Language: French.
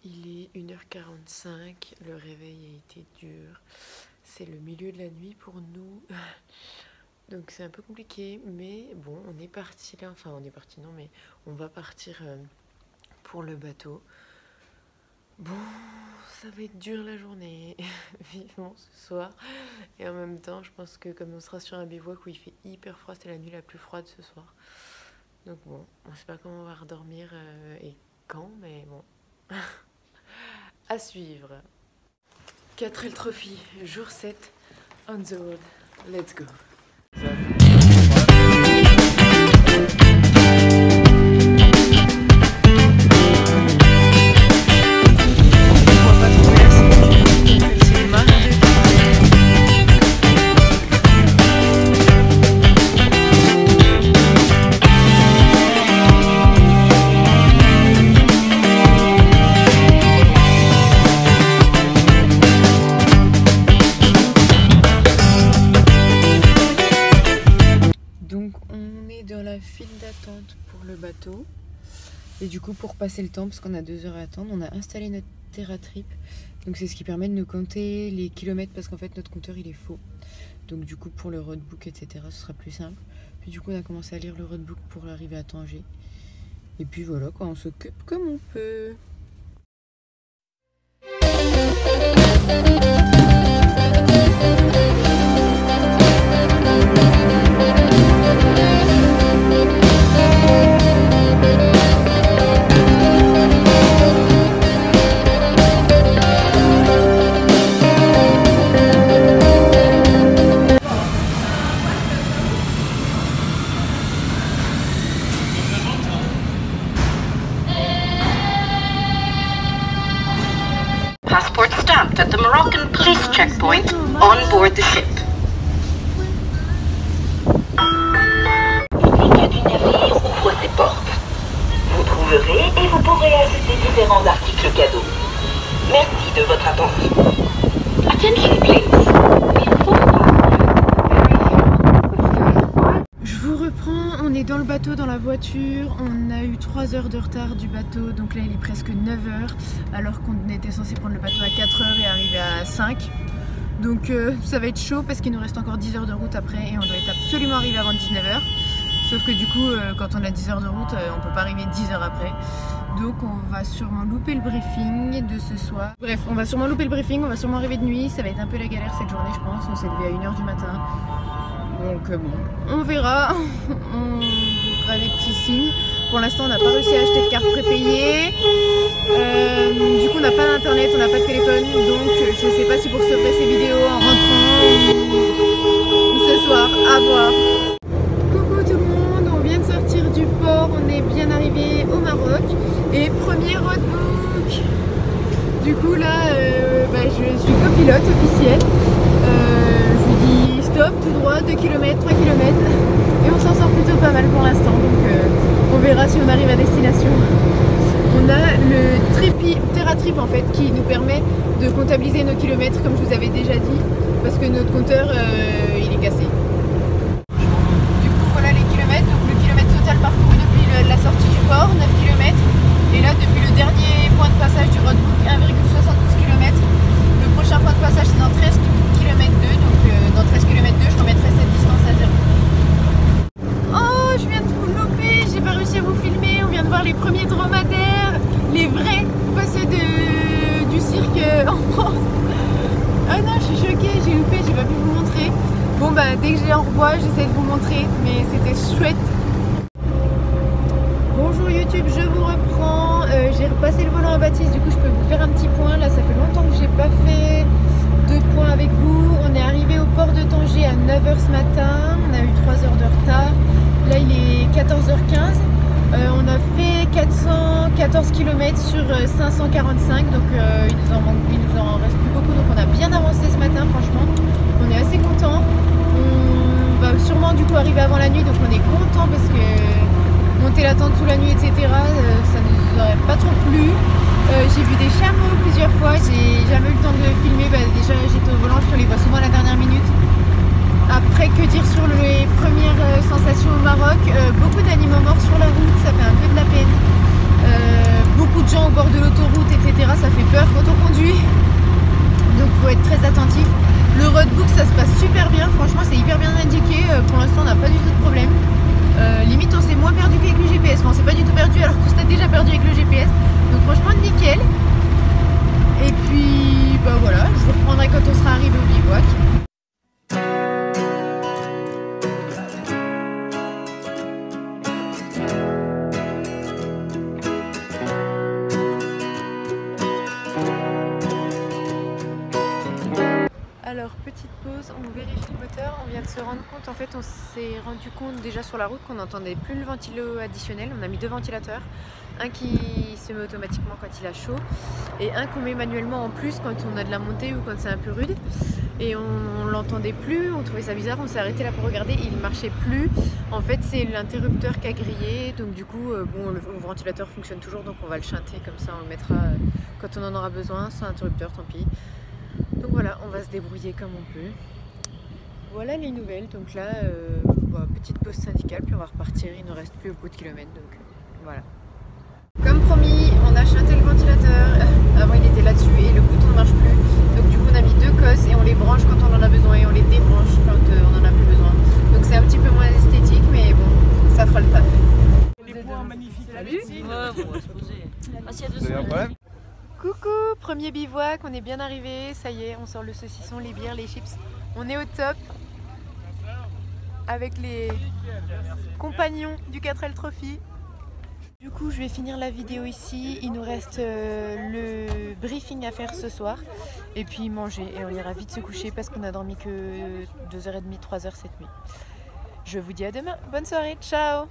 Il est 1h45, le réveil a été dur. C'est le milieu de la nuit pour nous. Donc c'est un peu compliqué, mais bon, on est parti là. Enfin, on est parti, non, mais on va partir pour le bateau. Bon, ça va être dur la journée, vivement ce soir. Et en même temps, je pense que comme on sera sur un bivouac où il fait hyper froid, c'est la nuit la plus froide ce soir. Donc bon, on sait pas comment on va redormir et quand, mais bon. À suivre. 4L Trophy, jour 7, on the road. Let's go. File d'attente pour le bateau et du coup pour passer le temps parce qu'on a 2 heures à attendre, on a installé notre TerraTrip, donc c'est ce qui permet de nous compter les kilomètres parce qu'en fait notre compteur il est faux, donc du coup pour le roadbook etc ce sera plus simple. Puis du coup on a commencé à lire le roadbook pour arriver à Tanger et puis voilà quoi, on s'occupe comme on peut. Passport stamped at the Moroccan police checkpoint on board the ship. Le guide du navire ouvre ses portes. Vous trouverez et vous pourrez ajouter différents articles cadeaux. Merci de votre attention. Attention please. Je vous reprends, on est dans le bateau, dans la voiture, on a eu 3 heures de retard du bateau, donc là il est presque 9 heures, alors qu'on était censé prendre le bateau à 4 heures et arriver à 5. Donc ça va être chaud parce qu'il nous reste encore 10 heures de route après et on doit être absolument arrivé avant 19 heures. Sauf que du coup, quand on a 10 heures de route, on peut pas arriver 10 heures après. Donc on va sûrement louper le briefing de ce soir. Bref, on va sûrement louper le briefing, on va sûrement arriver de nuit, ça va être un peu la galère cette journée je pense, on s'est levé à 1 h du matin. Donc bon, on verra, on vous fera des petits signes. Pour l'instant on n'a pas réussi à acheter de carte prépayée. Du coup on n'a pas d'internet, on n'a pas de téléphone. Donc je sais pas si vous recevrez ces vidéos en rentrant ou ce soir, à voir. Coucou tout le monde, on vient de sortir du port, on est bien arrivé au Maroc. Et premier roadbook. Du coup là je suis copilote officielle. Stop, tout droit, 2 km, 3 km et on s'en sort plutôt pas mal pour l'instant, donc on verra si on arrive à destination. On a le TerraTrip en fait qui nous permet de comptabiliser nos kilomètres comme je vous avais déjà dit parce que notre compteur il est cassé. Du coup voilà les kilomètres, donc le kilomètre total parcouru depuis la sortie du port, 9 km et là depuis le dernier point de passage du roadbook 1,72 km. Le prochain point de passage c'est dans 13 km 2, donc dans 13 km 2 je remettrai cette distance à 0. Oh, je viens de vous louper, j'ai pas réussi à vous filmer, on vient de voir les premiers dromadaires, les vrais, pas ceux du cirque en France. Ah non, je suis choquée, j'ai loupé, j'ai pas pu vous montrer. Bon bah dès que j'ai en revois, j'essaie de vous montrer, mais c'était chouette. Bonjour YouTube, je vous reprends, j'ai repassé le volant à Baptiste, du coup je peux vous faire un petit point, là ça fait longtemps que j'ai pas fait de points avec vous. On est arrivé au port de Tanger à 9 h ce matin, on a eu 3 heures de retard, là il est 14 h 15, on a fait 414 km sur 545, donc il nous en reste plus beaucoup, donc on a bien avancé ce matin franchement, on est assez content. On va sûrement du coup arriver avant la nuit, donc on est content parce que monter la tente sous la nuit etc ça nous aurait pas trop plu. J'ai vu des chameaux plusieurs fois, j'ai jamais eu le temps de filmer, déjà j'étais au volant, je les vois souvent à la dernière minute. Après, que dire sur les premières sensations au Maroc, beaucoup d'animaux morts sur la route, ça fait un peu de la peine. Beaucoup de gens au bord de l'autoroute, etc. Ça peur quand on conduit, donc faut être très attentif. Le roadbook ça se passe super bien, franchement c'est hyper bien indiqué, pour l'instant on n'a pas du tout de problème. Limite on s'est moins perdu qu'avec le GPS, enfin on s'est pas du tout perdu alors qu'on s'était déjà perdu avec le GPS, donc franchement nickel. Et puis bah voilà, je vous reprendrai quand on sera arrivé au bivouac. Alors petite pause, on vérifie le moteur, on vient de se rendre compte, en fait on s'est rendu compte déjà sur la route qu'on n'entendait plus le ventilo additionnel, on a mis 2 ventilateurs, un qui se met automatiquement quand il a chaud et un qu'on met manuellement en plus quand on a de la montée ou quand c'est un peu rude, et on l'entendait plus, on trouvait ça bizarre, on s'est arrêté là pour regarder, il marchait plus, en fait c'est l'interrupteur qui a grillé, donc du coup bon, le ventilateur fonctionne toujours, donc on va le chanter comme ça, on le mettra quand on en aura besoin, sans interrupteur tant pis. Donc voilà, on va se débrouiller comme on peut. Voilà les nouvelles, donc là, petite pause syndicale, puis on va repartir, il ne reste plus beaucoup de kilomètres, donc voilà. Comme promis, on a chanté le ventilateur, avant il était là-dessus et le bouton ne marche plus, donc du coup on a mis 2 cosses et on les branche quand on en a besoin et on les débranche quand on en a plus besoin. Donc c'est un petit peu moins esthétique, mais bon, ça fera le taf. Des points magnifiques. Salut. Ouais, bon, on va se poser. Ah, s'il y a 200. Coucou, premier bivouac, on est bien arrivé, ça y est, on sort le saucisson, les bières, les chips. On est au top avec les compagnons du 4L Trophy. Du coup, je vais finir la vidéo ici. Il nous reste le briefing à faire ce soir et puis manger. Et on ira vite se coucher parce qu'on a dormi que 2h30, 3h cette nuit. Je vous dis à demain. Bonne soirée, ciao!